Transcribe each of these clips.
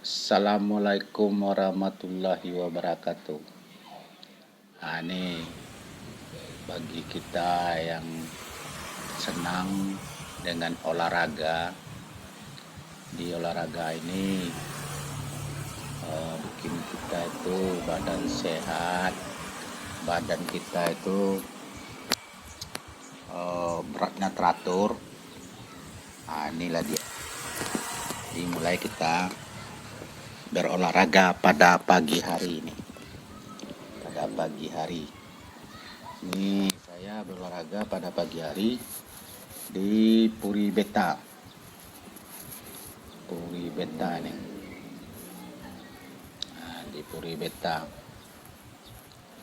Assalamualaikum warahmatullahi wabarakatuh. Ini bagi kita yang senang dengan olahraga. Di olahraga ini bikin kita itu badan sehat, badan kita itu beratnya teratur. Inilah dia. Dimulai kita berolahraga pada pagi hari ini. Pada pagi hari ini saya berolahraga pada pagi hari di Puri Beta ini. Di Puri Beta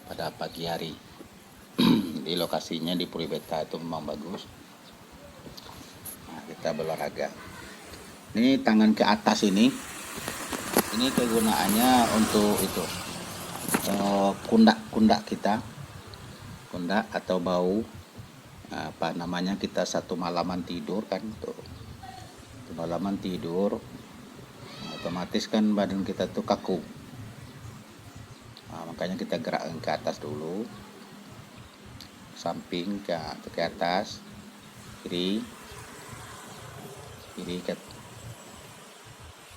pada pagi hari. Di lokasinya di Puri Beta itu memang bagus. Kita berolahraga. Ini tangan ke atas ini kegunaannya untuk itu kundak kita, kundak atau bau, kita satu malaman tidur kan tuh, malaman tidur otomatis kan badan kita tuh kaku. Makanya kita gerakkan ke atas dulu, samping ke atas, kiri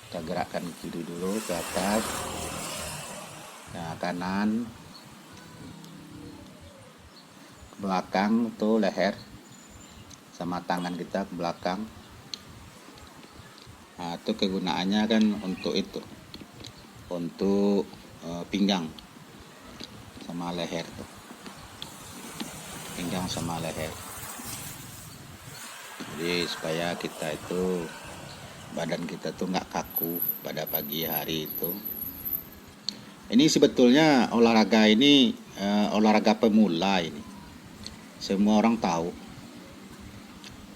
kita gerakkan kiri dulu ke atas, kanan ke belakang tuh leher sama tangan kita ke belakang. Itu kegunaannya kan untuk itu, untuk pinggang sama leher tuh, pinggang sama leher. Jadi supaya kita itu badan kita tuh nggak kaku pada pagi hari itu. Ini sebetulnya olahraga ini olahraga pemula ini. Semua orang tahu.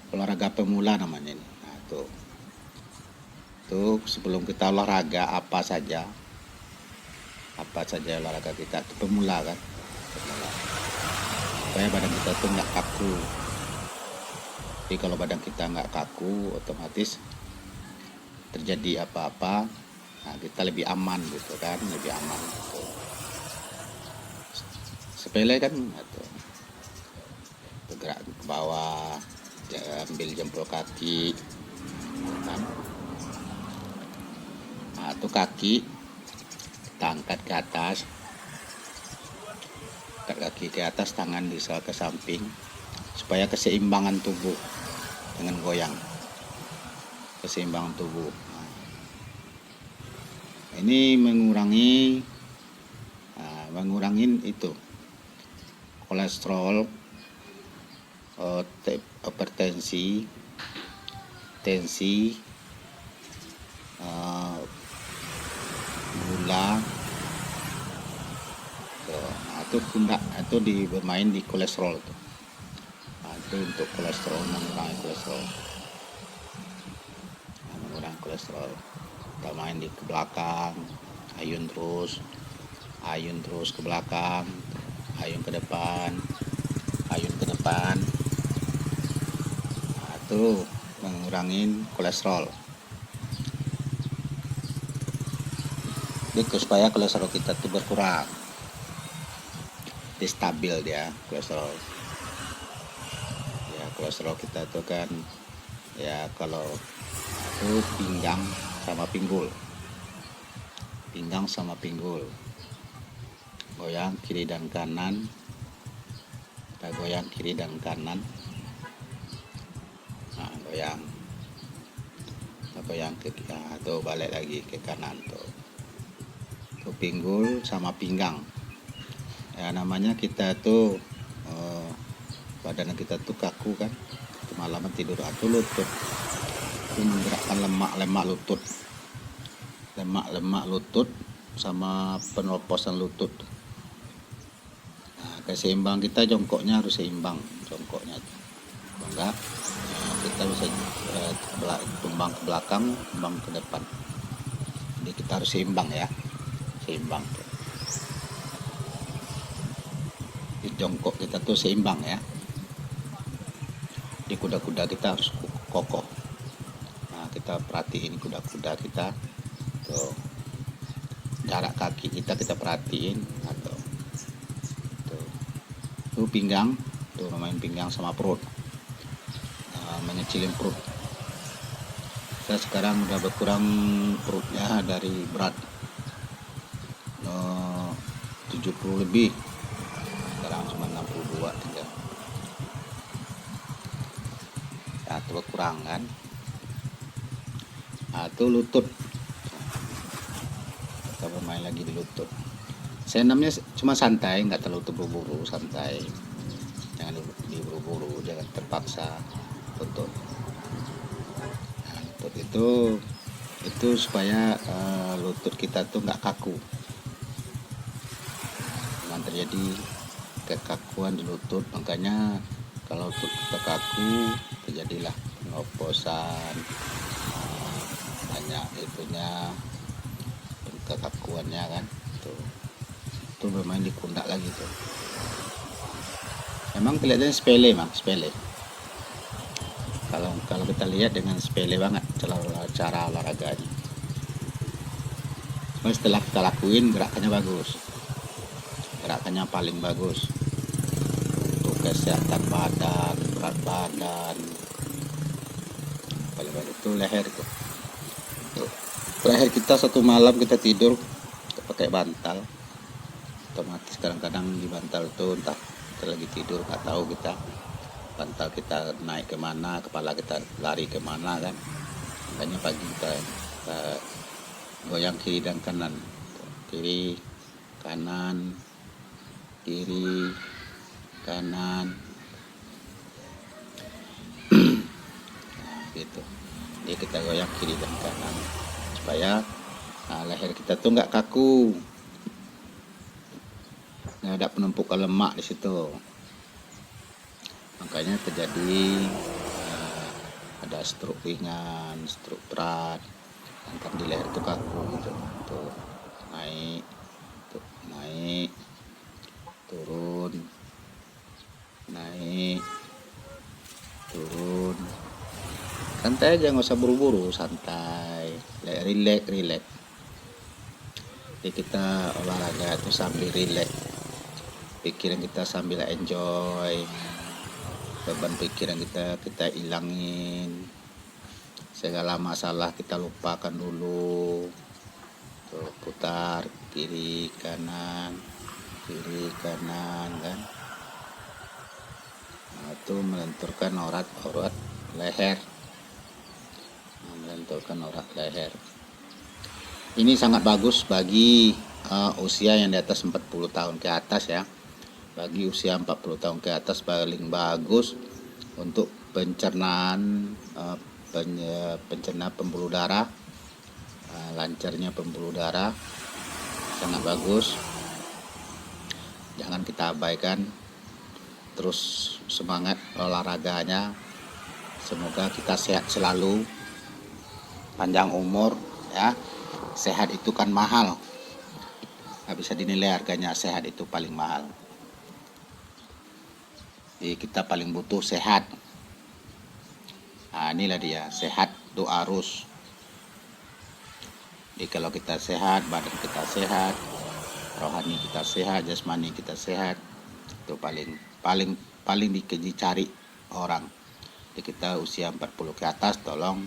Olahraga pemula namanya ini. Tuh sebelum kita olahraga apa saja olahraga kita itu pemula kan. Supaya badan kita tuh nggak kaku. Jadi kalau badan kita nggak kaku, otomatis terjadi apa-apa, kita lebih aman gitu kan, lebih aman gitu. Sepele kan gitu. Bergerak ke bawah, ambil jempol kaki kan. Itu kaki kita angkat ke atas, angkat kaki ke atas, tangan bisa ke samping supaya keseimbangan tubuh dengan goyang, keseimbangan tubuh. Ini mengurangi itu kolesterol, hipertensi, tensi, gula. Itu pundak itu bermain di kolesterol itu. Itu untuk kolesterol, mengurangi kolesterol. Kita main di ke belakang, ayun terus ke belakang, ayun ke depan. Itu mengurangi kolesterol. Jadi supaya kolesterol kita tuh berkurang, stabil dia kolesterol. Ya kolesterol kita tuh kan ya kalau itu pinggang sama pinggul, goyang kiri dan kanan, kita goyang kiri dan kanan, goyang ke tuh balik lagi ke kanan tuh pinggul sama pinggang. Ya namanya kita tuh badan kita tuh kaku kan, kemalaman tidur. Atau lutut itu menggerakkan lemak lutut sama peneroposan lutut. Keseimbang kita jongkoknya harus seimbang, jongkoknya enggak kita bisa tumbang ke belakang, tumbang ke depan. Jadi kita harus seimbang ya, seimbang. Di jongkok kita tuh seimbang ya. Di kuda-kuda kita harus kokoh. Kita perhatiin kuda-kuda kita tuh jarak kaki kita perhatiin atau tuh pinggang, tuh main pinggang sama perut, mengecilin perut. Saya sekarang udah berkurang perutnya dari berat 70 lebih, sekarang cuma 62 tinggal. Ya, itu berkurang kan. Nah, itu lutut, kita bermain lagi di lutut. Saya namanya cuma santai, nggak terlalu terburu-buru, santai, jangan diburu-buru, jangan terpaksa. Lutut, nah, lutut itu supaya lutut kita tuh nggak kaku. Jangan terjadi kekakuan di lutut, makanya kalau lutut kita kaku terjadilah pengoposan, banyak itunya, kekakuannya kan. Tuh bermain di pundak lagi tuh. Emang kelihatannya sepele, sepele. Kalau kita lihat dengan sepele banget cara olahraga ini. Cuma setelah kita lakuin, gerakannya bagus, gerakannya paling bagus untuk kesehatan badan, berat badan. Paling bagus itu leher tuh. Leher kita satu malam kita tidur kita pakai bantal, otomatis kadang-kadang di bantal tuh entah kita lagi tidur nggak tahu kita bantal kita naik kemana, kepala kita lari kemana kan. Makanya pagi kita goyang kiri dan kanan, kiri kanan, kiri kanan, gitu. Jadi kita goyang kiri dan kanan supaya leher kita tuh nggak kaku, nggak ada penumpukan lemak di situ. Makanya terjadi ada stroke ringan, stroke berat, antara di leher itu kaku gitu. Tuh naik, tuh naik, turun, naik, turun. Santai aja, nggak usah buru-buru, santai, relax. Jadi kita olahraga itu sambil relax, pikiran kita sambil enjoy, beban pikiran kita ilangin, segala masalah kita lupakan dulu. Tuh, putar kiri kanan kan. Nah, itu melenturkan orat leher, Ini sangat bagus bagi usia yang di atas 40 tahun ke atas ya. Bagi usia 40 tahun ke atas paling bagus untuk pencernaan, pencernaan pembuluh darah, lancarnya pembuluh darah, sangat bagus. Jangan kita abaikan, terus semangat olahraganya. Semoga kita sehat selalu, panjang umur ya. Sehat itu kan mahal, nggak bisa dinilai harganya. Sehat itu paling mahal. Jadi kita paling butuh sehat. Nah, inilah dia, sehat itu harus. Jadi kalau kita sehat, badan kita sehat, rohani kita sehat, jasmani kita sehat, itu paling dicari orang. Jadi kita usia 40 ke atas, tolong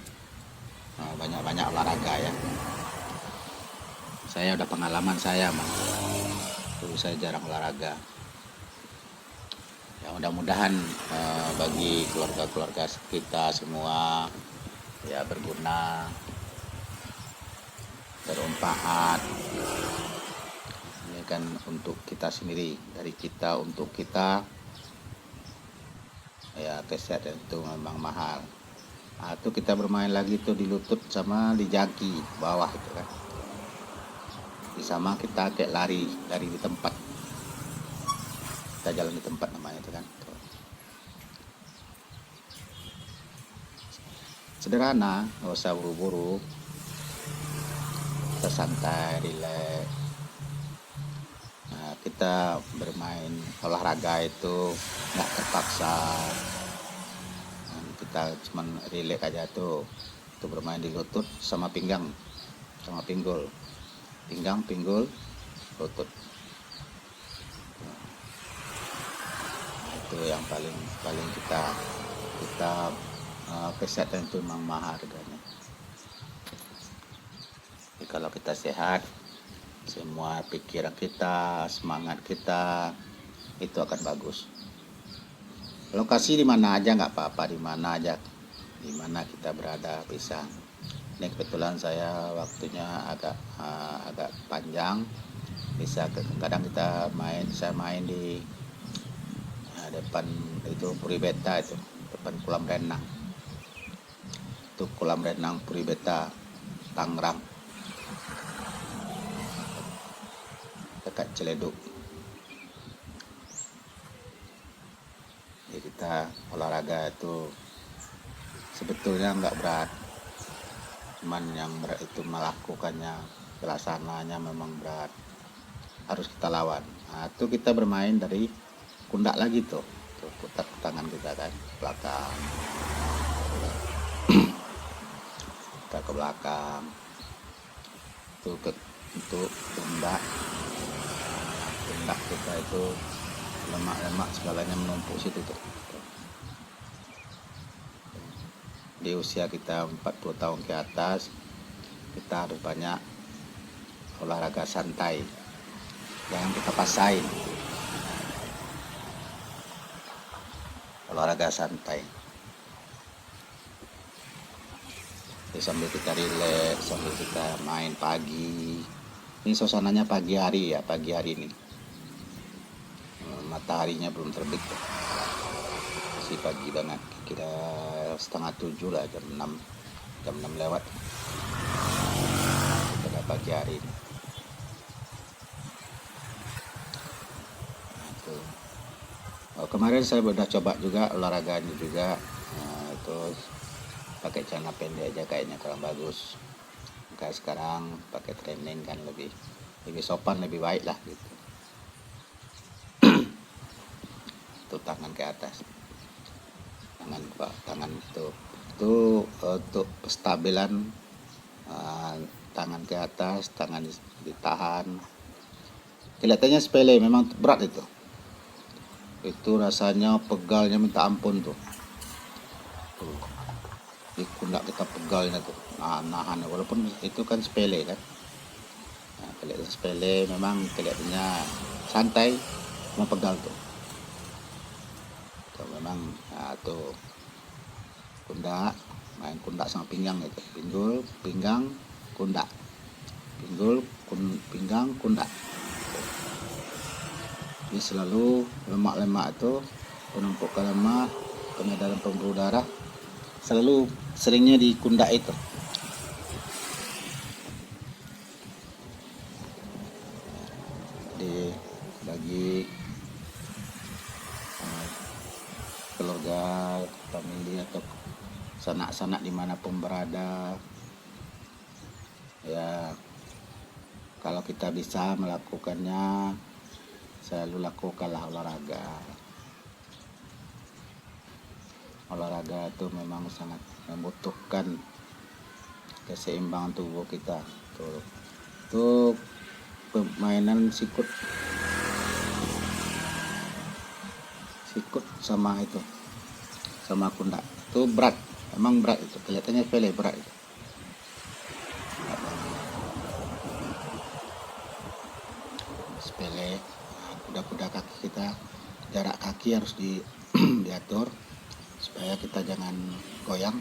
banyak-banyak olahraga ya. Saya udah pengalaman saya, dulu saya jarang olahraga. Ya mudah-mudahan bagi keluarga-keluarga kita semua ya berguna, bermanfaat. Ini kan untuk kita sendiri, dari kita untuk kita. Ya kesehatan itu memang mahal. Nah, itu kita bermain lagi tuh di lutut sama di jaki bawah itu kan. Sama kita kayak lari di tempat, kita jalan di tempat namanya itu kan. Sederhana, nggak usah buru-buru, kita santai, relax. Nah, kita bermain olahraga itu nggak terpaksa, kita cuman relax aja tuh bermain di lutut sama pinggang. sama pinggul, pinggang, pinggul, lutut. Itu yang paling kita kesehatan itu memang mahal harganya. Jadi kalau kita sehat, semua pikiran kita, semangat kita itu akan bagus. Lokasi di mana aja nggak apa-apa, di mana aja, di mana kita berada bisa. Ini kebetulan saya waktunya agak panjang, bisa kadang saya main di depan itu Puri Beta, itu depan kolam renang. Itu kolam renang Puri Beta, Tangerang, dekat Ciledug. Jadi kita olahraga itu sebetulnya nggak berat, cuman yang berat itu melakukannya, pelaksananya memang berat, harus kita lawan. Nah, itu kita bermain dari kundak lagi tuh putar tangan kita kan belakang, kita ke belakang itu untuk kundak kita itu lemak segalanya menumpuk situ tuh. Di usia kita 40 tahun ke atas, kita harus banyak olahraga santai, jangan kita paksain. Olahraga santai. Jadi sambil kita rileks, sambil kita main pagi. Ini suasananya pagi hari ya, pagi hari ini. Mataharinya belum terbit. Masih pagi banget. Kira 6:30 lah, jam 6 lewat. Pada pagi hari ini. Kemarin saya sudah coba juga olahraganya juga, terus pakai celana pendek aja kayaknya kurang bagus. Maka sekarang pakai training kan lebih sopan, lebih baik lah gitu. Tuh tangan ke atas, tangan itu untuk stabilan, tangan ke atas, tangan ditahan. Kelihatannya sepele, memang berat itu. Itu rasanya pegalnya minta ampun tuh. Di pundak kita pegalnya tuh, nahan, walaupun itu kan sepele kan. Nah, kelihatannya sepele, memang kelihatannya santai, cuma pegal tuh. Tuh memang, nah, tuh pundak, main pundak sama pinggang itu, pinggul, pinggang, pundak, pinggul, pinggang, pundak. Ini selalu lemak-lemak itu, penumpukan lemak, pengedaran pembuluh darah, selalu seringnya di pundak itu. Jadi bagi keluarga, famili atau sanak-sanak dimanapun berada, ya kalau kita bisa melakukannya, selalu lakukanlah olahraga. Olahraga itu memang sangat membutuhkan keseimbangan tubuh kita. Tuh permainan sikut sama itu, sama kundak itu berat, emang berat itu, kelihatannya sepele, berat itu. Sepele. Kuda-kuda kaki kita, jarak kaki harus diatur supaya kita jangan goyang.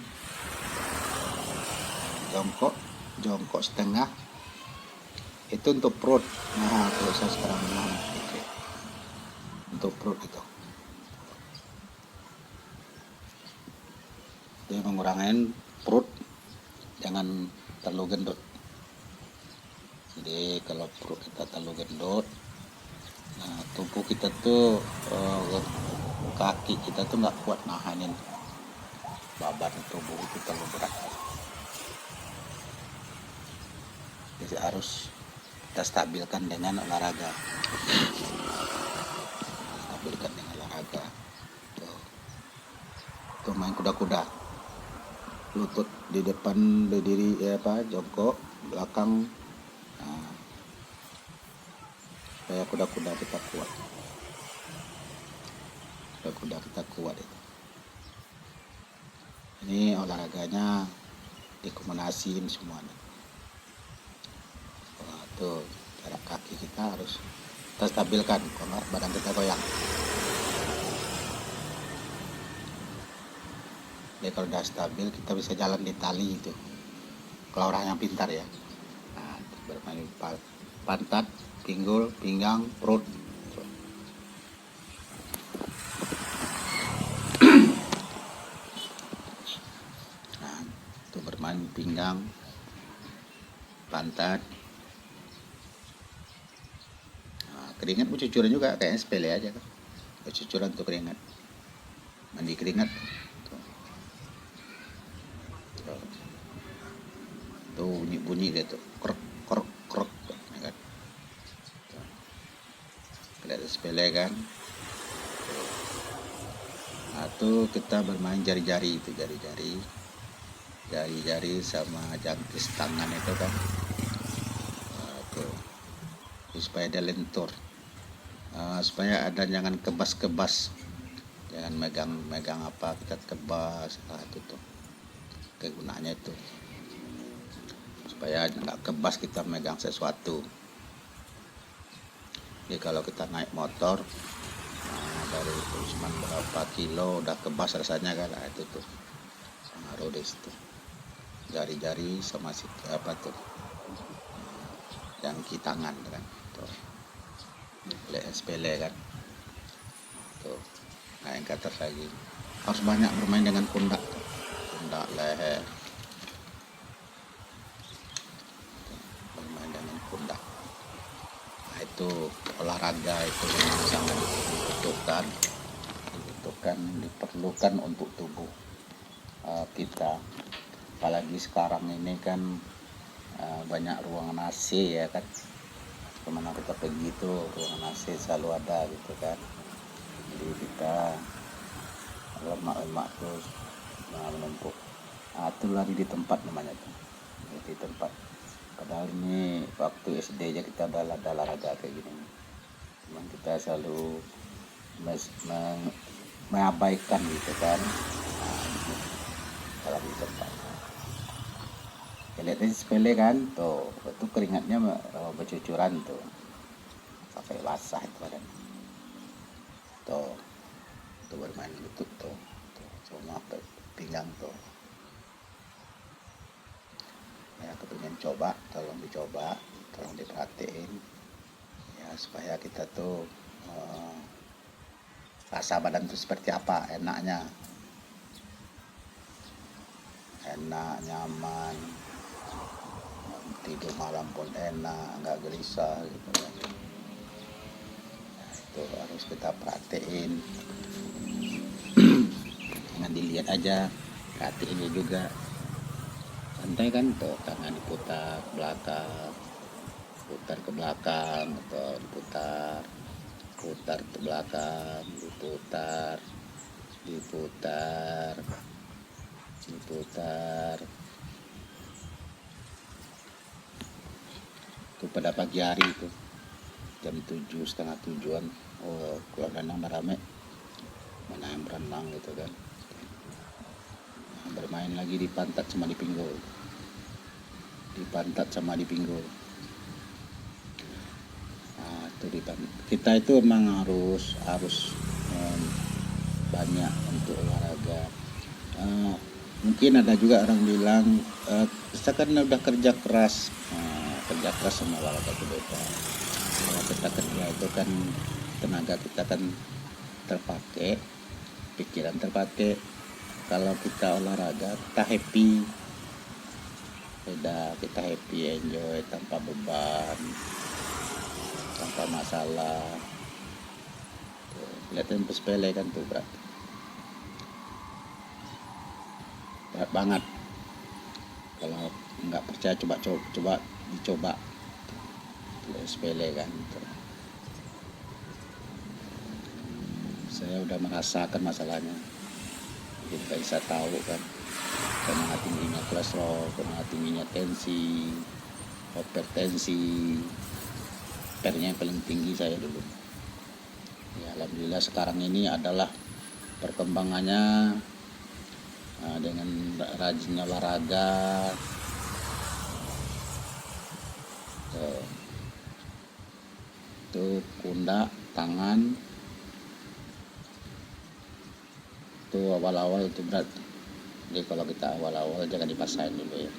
Jongkok setengah itu untuk perut. Nah, kalau saya sekarang untuk perut itu, dia mengurangi perut, jangan terlalu gendut. Jadi kalau perut kita terlalu gendut, nah, tubuh kita tuh, kaki kita tuh nggak kuat nahanin beban tubuh itu terlalu berat. Jadi harus kita stabilkan dengan olahraga. Tuh main kuda-kuda, lutut di depan, berdiri jongkok, belakang. Nah, supaya kuda-kuda kita kuat. Kuda-kuda kita kuat itu. Ini olahraganya dikombinasiin semuanya. Wah, tuh jarak kaki kita harus kita stabilkan, kalau badan kita goyang. Jadi kalau udah stabil kita bisa jalan di tali itu. Kalau orang yang pintar ya. Nah, bermain pantat, pinggul, pinggang, perut. Nah, itu bermain pinggang, pantat. Nah, keringat bercucuran juga, kayaknya sepele aja kan. Bercucuran tuh keringat. Mandi keringat. Tuh bunyi-bunyi dia tuh, krek krek krek, ya kan. Kelihatan sepele kan. Nah, tuh kita bermain jari-jari itu, jari-jari sama jangkis tangan itu kan. Nah, tuh supaya dia lentur, supaya ada jangan kebas-kebas, jangan megang apa kita kebas. Nah, itu tuh kegunaannya itu supaya nggak kebas kita megang sesuatu. Jadi kalau kita naik motor, dari cuma berapa kilo udah kebas rasanya kan. Nah, itu tuh pengaruh di situ, jari-jari sama apa tuh jangki tangan kan tuh, sepele kan tuh. Nah, yang kata lagi harus banyak bermain dengan pundak, leher, bermain dengan pundak. Nah, itu olahraga itu sangat diperlukan untuk tubuh kita. Apalagi sekarang ini kan banyak ruangan AC ya kan. Kemana kita pergi itu ruangan AC selalu ada gitu kan. Jadi kita lemak-lemak terus menumpuk. Itu lari di tempat namanya tuh, di tempat. Padahal ini waktu SD aja kita udah olahraga kayak gini. Cuman kita selalu mengabaikan gitu kan. Kalau di tempat kelihatannya sepele kan tuh, itu keringatnya bercucuran tuh, sampai basah itu badan tuh bermain lutut tuh semua pinggang tuh. Ya, kepingin coba, tolong dicoba, tolong diperhatiin ya, supaya kita tuh rasa badan tuh seperti apa, enak, nyaman, tidur malam pun enak, nggak gelisah gitu kan. Nah, itu harus kita perhatiin. Jangan dilihat aja, perhatiin juga. Santai kan tuh, tangan diputar ke belakang, atau diputar ke belakang, diputar itu pada pagi hari itu jam 7, setengah 7-an. Keluar renang rame, mana yang berenang gitu kan. Bermain lagi di pantat sama di pinggul, Nah, itu kita itu memang harus banyak untuk olahraga. Mungkin ada juga orang bilang kita kan udah kerja keras sama olahraga itu beda. Kalau kita kerja itu kan tenaga kita kan terpakai, pikiran terpakai. Kalau kita olahraga kita happy, beda, kita happy, enjoy tanpa beban, tanpa masalah. Kelihatan sepele kan tuh, berat banget. Kalau nggak percaya coba dicoba, sepele kan tuh. Saya udah merasakan masalahnya, jadi kita bisa tahu kan kemana tingginya kolesterol, kemana tingginya tensi, hipertensi, pernya yang paling tinggi saya dulu. Ya, alhamdulillah sekarang ini adalah perkembangannya dengan rajinnya olahraga, tuh pundak, tangan, tuh awal-awal itu berat. Jadi kalau kita awal-awal jangan dipaksain dulu ya.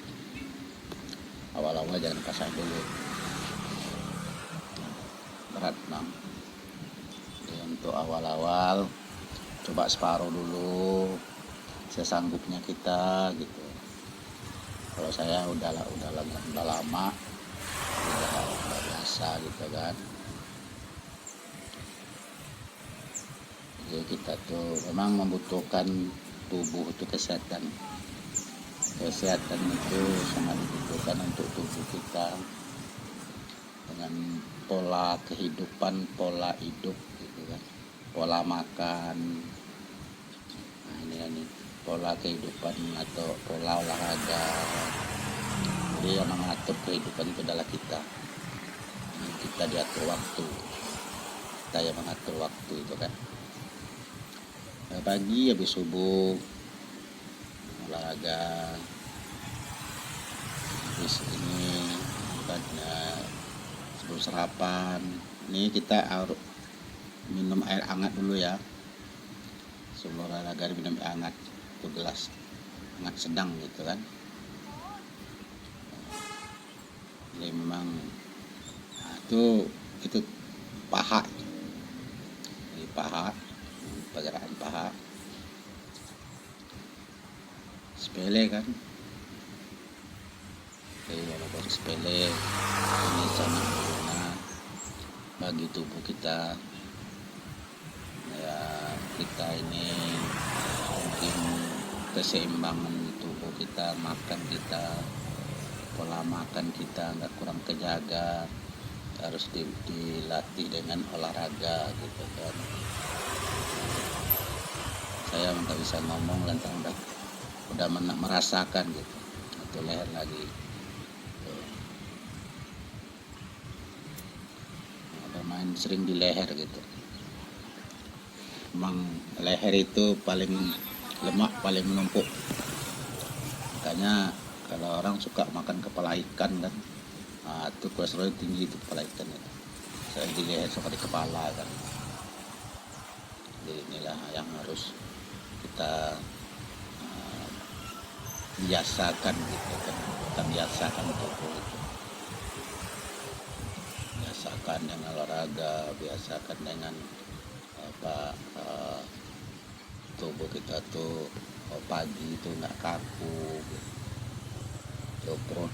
Awal-awal jangan dipaksain dulu. Berat bang. Jadi untuk awal-awal coba separuh dulu, sesanggupnya kita gitu. Kalau saya udah lama, udah biasa gitu kan. Jadi kita tuh memang membutuhkan tubuh itu kesehatan itu sangat dibutuhkan untuk tubuh kita, dengan pola kehidupan, pola hidup gitu kan, pola makan. Nah ini pola kehidupan atau pola olahraga. Jadi yang mengatur kehidupan itu adalah kita diatur waktu, kita yang mengatur waktu itu kan. Pagi habis subuh olahraga, habis ini sebelum sarapan ini kita harus minum air hangat dulu ya. Sebelum olahraga minum air hangat, 1 gelas hangat sedang gitu kan. Jadi memang itu paha, jadi paha, pergerakan paha sepele kan. Jadi walaupun sepele, ini sangat berguna bagi tubuh kita ya. Kita ini mungkin keseimbangan tubuh kita, makan kita, pola makan kita nggak kurang kejaga, harus dilatih dengan olahraga gitu kan. Saya nggak bisa ngomong lantaran udah merasakan gitu, atau leher lagi bermain sering di leher gitu. Memang leher itu paling lemak, paling menumpuk. Makanya kalau orang suka makan kepala ikan kan, itu kolesterol tinggi itu kepala ikan itu. Saya di leher sama di kepala kan. Jadi inilah yang harus kita biasakan gitu kan. Kita biasakan tubuh itu. Biasakan dengan olahraga, biasakan dengan tubuh kita tuh pagi itu nggak kaku gitu. Tuh perut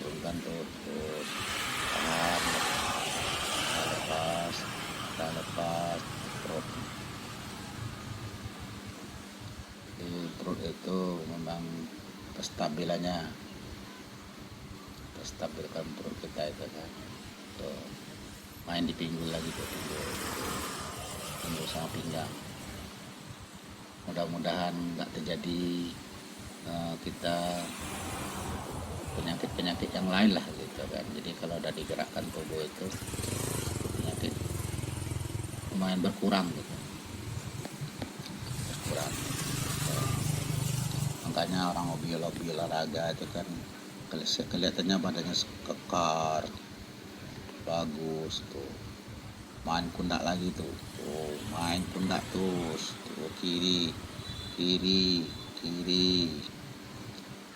turunkan terus lepas perut. Di perut itu memang stabilkan perut kita itu kan. Tuh, main di pinggul lagi tuh, pinggul sama pinggang. Mudah-mudahan nggak terjadi kita penyakit yang lain lah gitu kan. Jadi kalau udah digerakkan tubuh itu, penyakit lumayan berkurang gitu. Makanya orang hobi olahraga itu kan kelihatannya badannya kekar, bagus tuh. Main pundak lagi tuh, main pundak terus, tuh kiri.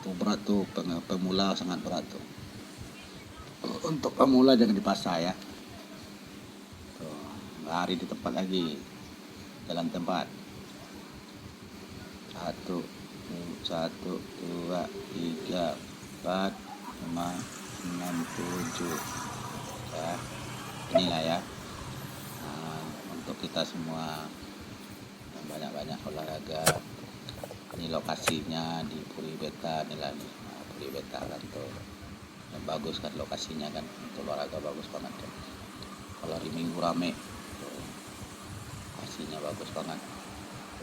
Tuh berat tuh, pemula sangat berat tuh. Untuk pemula jangan dipaksa ya. Tuh, lari di tempat lagi, jalan tempat. 1, 2, 3, 4, 5, 6, 7 ya. Inilah ya, untuk kita semua banyak-banyak olahraga. Ini lokasinya di Puri Beta inilah nih. Puri Beta kan tuh bagus kan lokasinya kan, untuk olahraga bagus banget tuh. Kalau hari Minggu rame tuh, lokasinya bagus banget,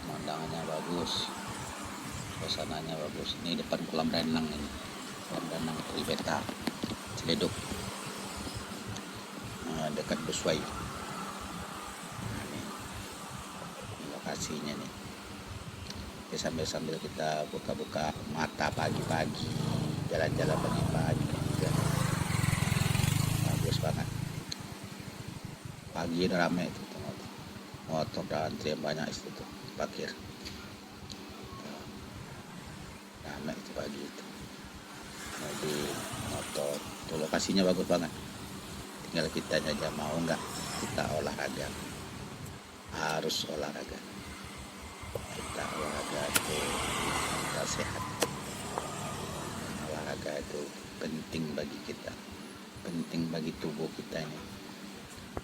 pemandangannya bagus. suasananya bagus. Ini depan kolam renang ini, kolam renang Tribeta Ciledug, dekat Busway. Nah, ini lokasinya nih. Jadi sambil kita buka-buka mata pagi-pagi, jalan-jalan pagi-pagi, bagus banget. Pagi udah rame itu motor dan antrian banyak itu tuh parkir, rame itu pagi itu, mobil, motor. Tuh lokasinya bagus banget, tinggal kita aja mau nggak kita olahraga. Harus olahraga, kita olahraga itu kita sehat. Olahraga itu penting bagi kita, penting bagi tubuh kita ini.